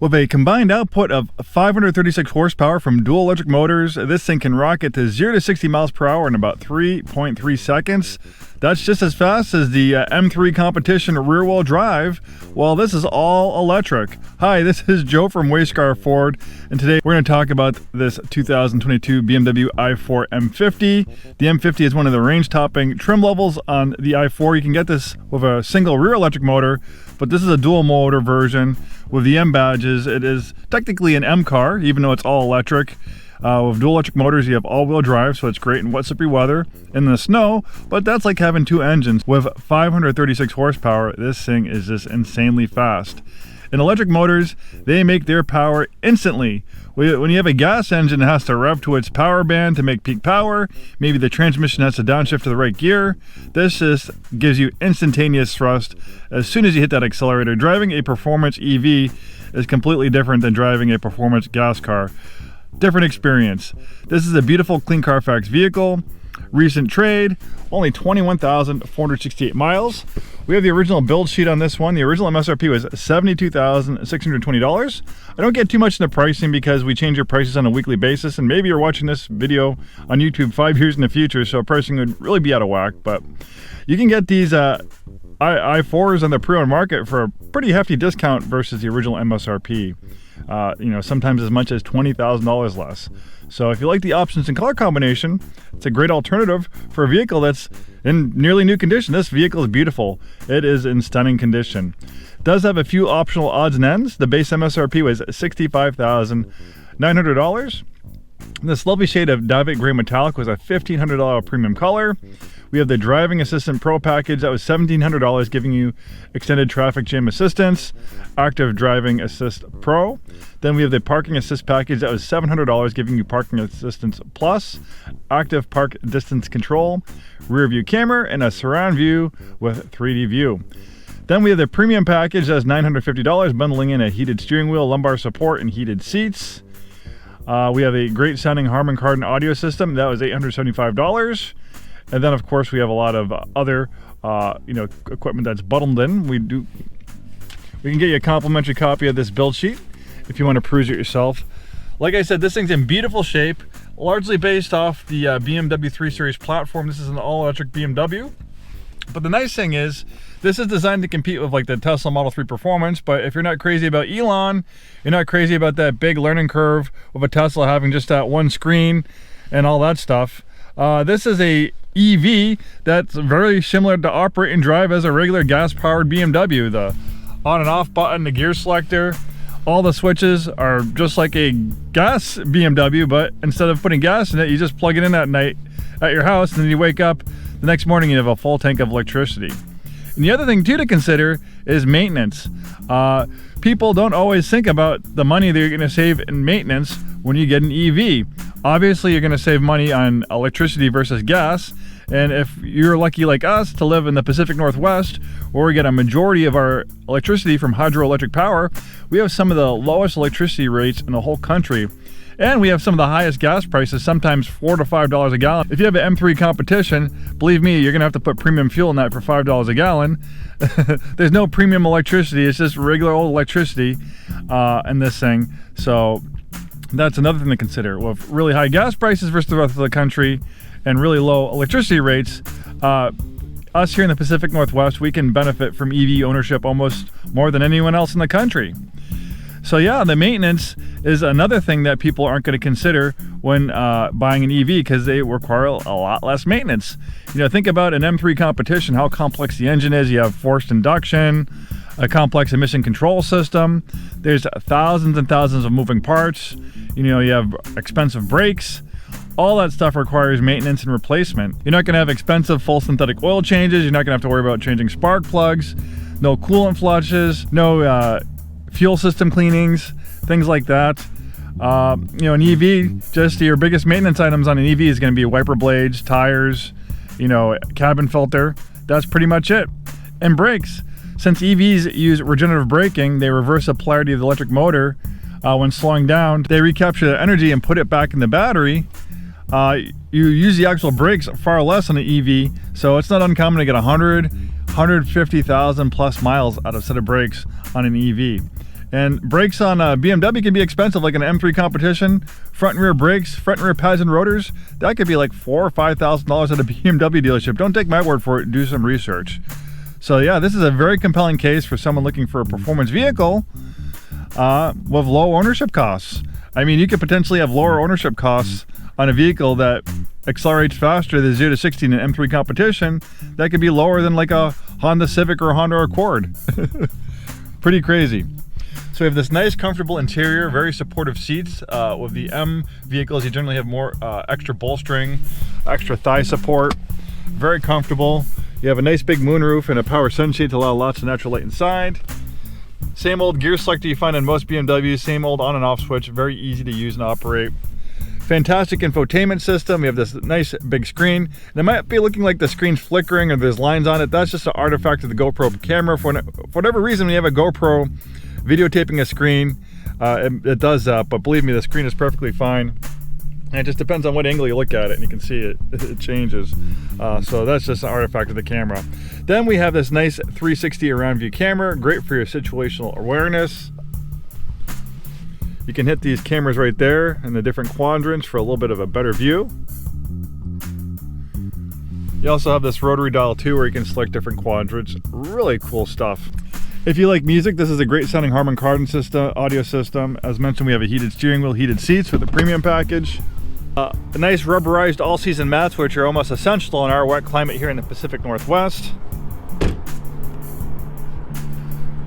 With a combined output of 536 horsepower from dual electric motors, this thing can rocket to 0 to 60 miles per hour in about 3.3 seconds. That's just as fast as the M3 competition rear-wheel drive. Well, this is all electric. Hi, this is Joe from Scarff Ford, and today we're going to talk about this 2022 BMW i4 M50. The M50 is one of the range-topping trim levels on the i4. You can get this with a single rear electric motor, but this is a dual motor version with the M badges. It is technically an M car, even though it's all electric. With dual electric motors, you have all-wheel drive, so it's great in wet, slippery weather in the snow, but that's like having two engines. With 536 horsepower, this thing is just insanely fast. In electric motors, they make their power instantly. When you have a gas engine, it has to rev to its power band to make peak power. Maybe the transmission has to downshift to the right gear. This just gives you instantaneous thrust as soon as you hit that accelerator. Driving a performance EV is completely different than driving a performance gas car. Different experience. This is a beautiful clean Carfax vehicle. Recent trade, only 21,468 miles. We have the original build sheet on this one. The original MSRP was $72,620. I don't get too much into pricing because we change our prices on a weekly basis, and maybe you're watching this video on YouTube 5 years in the future, so pricing would really be out of whack. But you can get these i4s on the pre-owned market for a pretty hefty discount versus the original MSRP. Sometimes as much as $20,000 less. So if you like the options and color combination, it's a great alternative for a vehicle that's in nearly new condition. This vehicle is beautiful. It is in stunning condition. It does have a few optional odds and ends. The base MSRP was $65,900. This lovely shade of Divet Gray Metallic was a $1,500 premium color. We have the Driving Assistant Pro package that was $1,700, giving you extended traffic jam assistance, Active Driving Assist Pro. Then we have the Parking Assist package that was $700, giving you Parking Assistance Plus, Active Park Distance Control, Rear View Camera, and a surround view with 3D view. Then we have the Premium package that's $950, bundling in a heated steering wheel, lumbar support, and heated seats. We have a great sounding Harman Kardon audio system that was $875. And then, of course, we have a lot of other, equipment that's bundled in. We can get you a complimentary copy of this build sheet if you want to peruse it yourself. Like I said, this thing's in beautiful shape, largely based off the BMW 3 Series platform. This is an all-electric BMW. But the nice thing is, this is designed to compete with like the Tesla Model 3 Performance, but if you're not crazy about Elon, you're not crazy about that big learning curve of a Tesla having just that one screen and all that stuff, this is a EV that's very similar to operate and drive as a regular gas-powered BMW. The on and off button, the gear selector, all the switches are just like a gas BMW, but instead of putting gas in it, you just plug it in at night at your house, and then you wake up the next morning, you have a full tank of electricity. And the other thing too to consider is maintenance. People don't always think about the money they're going to save in maintenance when you get an EV. Obviously, you're going to save money on electricity versus gas. And if you're lucky like us to live in the Pacific Northwest, where we get a majority of our electricity from hydroelectric power, we have some of the lowest electricity rates in the whole country. And we have some of the highest gas prices, sometimes $4 to $5 a gallon. If you have an M3 competition, believe me, you're going to have to put premium fuel in that for $5 a gallon. There's no premium electricity. It's just regular old electricity in this thing. So that's another thing to consider. With really high gas prices versus the rest of the country and really low electricity rates, us here in the Pacific Northwest, we can benefit from EV ownership almost more than anyone else in the country. So yeah, the maintenance is another thing that people aren't going to consider when buying an EV because they require a lot less maintenance. Think about an M3 competition, how complex the engine is. You have forced induction, a complex emission control system. There's thousands and thousands of moving parts. You have expensive brakes. All that stuff requires maintenance and replacement. You're not going to have expensive full synthetic oil changes. You're not going to have to worry about changing spark plugs, no coolant flushes, no fuel system cleanings, things like that. An EV, just your biggest maintenance items on an EV is going to be wiper blades, tires, cabin filter. That's pretty much it. And brakes. Since EVs use regenerative braking, they reverse the polarity of the electric motor. When slowing down, they recapture the energy and put it back in the battery. You use the actual brakes far less on an EV, so it's not uncommon to get 150,000 plus miles out of a set of brakes on an EV. And brakes on BMW can be expensive, like an M3 competition. Front and rear brakes, front and rear pads and rotors, that could be like $4,000 or $5,000 at a BMW dealership. Don't take my word for it, do some research. So yeah, this is a very compelling case for someone looking for a performance vehicle with low ownership costs. I mean, you could potentially have lower ownership costs on a vehicle that accelerates faster than 0 to 60 in an M3 competition. That could be lower than like a Honda Civic or a Honda Accord. Pretty crazy. So we have this nice comfortable interior, very supportive seats. With the M vehicles, you generally have more extra bolstering, extra thigh support, very comfortable. You have a nice big moonroof and a power sunshade to allow lots of natural light inside. Same old gear selector you find in most BMWs, same old on and off switch, very easy to use and operate. Fantastic infotainment system. We have this nice big screen. And it might be looking like the screen's flickering or there's lines on it. That's just an artifact of the GoPro camera. For whatever reason, when you have a GoPro videotaping a screen, it does that, but believe me, the screen is perfectly fine. And it just depends on what angle you look at it, and you can see it changes. So that's just an artifact of the camera. Then we have this nice 360 around view camera, great for your situational awareness. You can hit these cameras right there in the different quadrants for a little bit of a better view. You also have this rotary dial too, where you can select different quadrants. Really cool stuff. If you like music, this is a great sounding Harman Kardon system, audio system. As mentioned, we have a heated steering wheel, heated seats with the premium package. A nice rubberized all-season mats, which are almost essential in our wet climate here in the Pacific Northwest.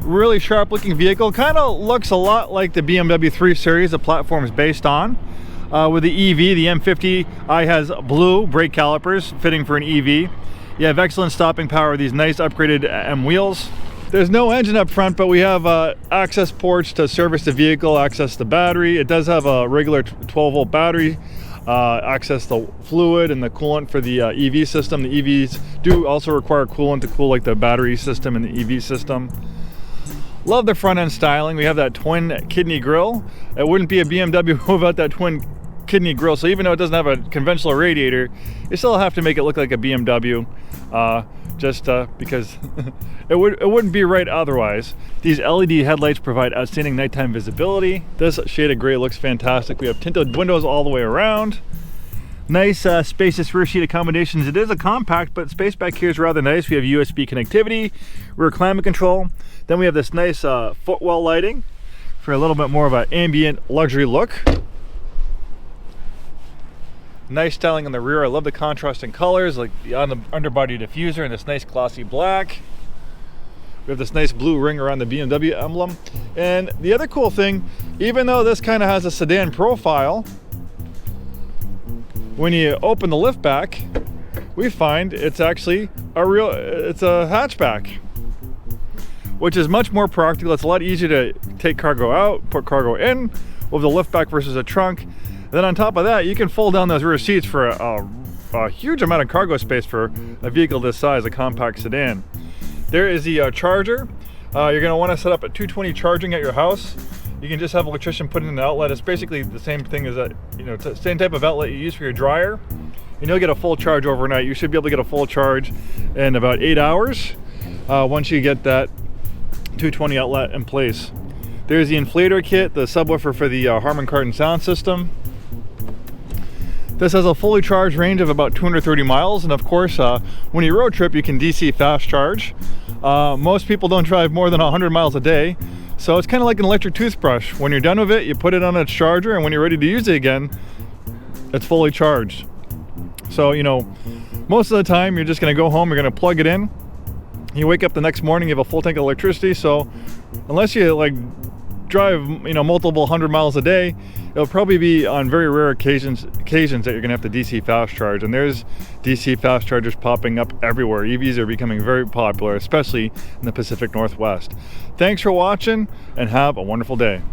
Really sharp looking vehicle. Kind of looks a lot like the BMW 3 Series the platform is based on. With the EV, the M50i has blue brake calipers fitting for an EV. You have excellent stopping power with these nice upgraded M wheels. There's no engine up front, but we have access ports to service the vehicle, access the battery. It does have a regular 12 volt battery, access the fluid and the coolant for the EV system. The EVs do also require coolant to cool like the battery system and the EV system. Love the front end styling. We have that twin kidney grille. It wouldn't be a BMW without that twin kidney grille. So even though it doesn't have a conventional radiator, you still have to make it look like a BMW. Just because it wouldn't be right otherwise. These LED headlights provide outstanding nighttime visibility. This shade of gray looks fantastic. We have tinted windows all the way around. Nice spacious rear seat accommodations. It is a compact, but space back here is rather nice. We have USB connectivity, rear climate control. Then we have this nice footwell lighting for a little bit more of an ambient luxury look. Nice styling on the rear. I love the contrasting colors, like the underbody diffuser and this nice glossy black. We have this nice blue ring around the BMW emblem. And the other cool thing, even though this kind of has a sedan profile, when you open the lift back, we find it's actually it's a hatchback, which is much more practical. It's a lot easier to take cargo out, put cargo in with the lift back versus a trunk. Then on top of that, you can fold down those rear seats for a huge amount of cargo space for a vehicle this size, a compact sedan. There is the charger. You're going to want to set up a 220 charging at your house. You can just have an electrician put in an outlet. It's basically the same thing as it's the same type of outlet you use for your dryer. And you'll get a full charge overnight. You should be able to get a full charge in about 8 hours once you get that 220 outlet in place. There's the inflator kit, the subwoofer for the Harman Kardon sound system. This has a fully charged range of about 230 miles, and of course, when you road trip, you can DC fast charge. Most people don't drive more than 100 miles a day, so it's kind of like an electric toothbrush. When you're done with it, you put it on its charger, and when you're ready to use it again, it's fully charged. So, most of the time, you're just going to go home, you're going to plug it in. You wake up the next morning, you have a full tank of electricity, so unless you drive multiple 100 miles a day, it'll probably be on very rare occasions that you're gonna have to DC fast charge, and there's DC fast chargers popping up everywhere. EVs are becoming very popular, especially in the Pacific Northwest. Thanks for watching and have a wonderful day.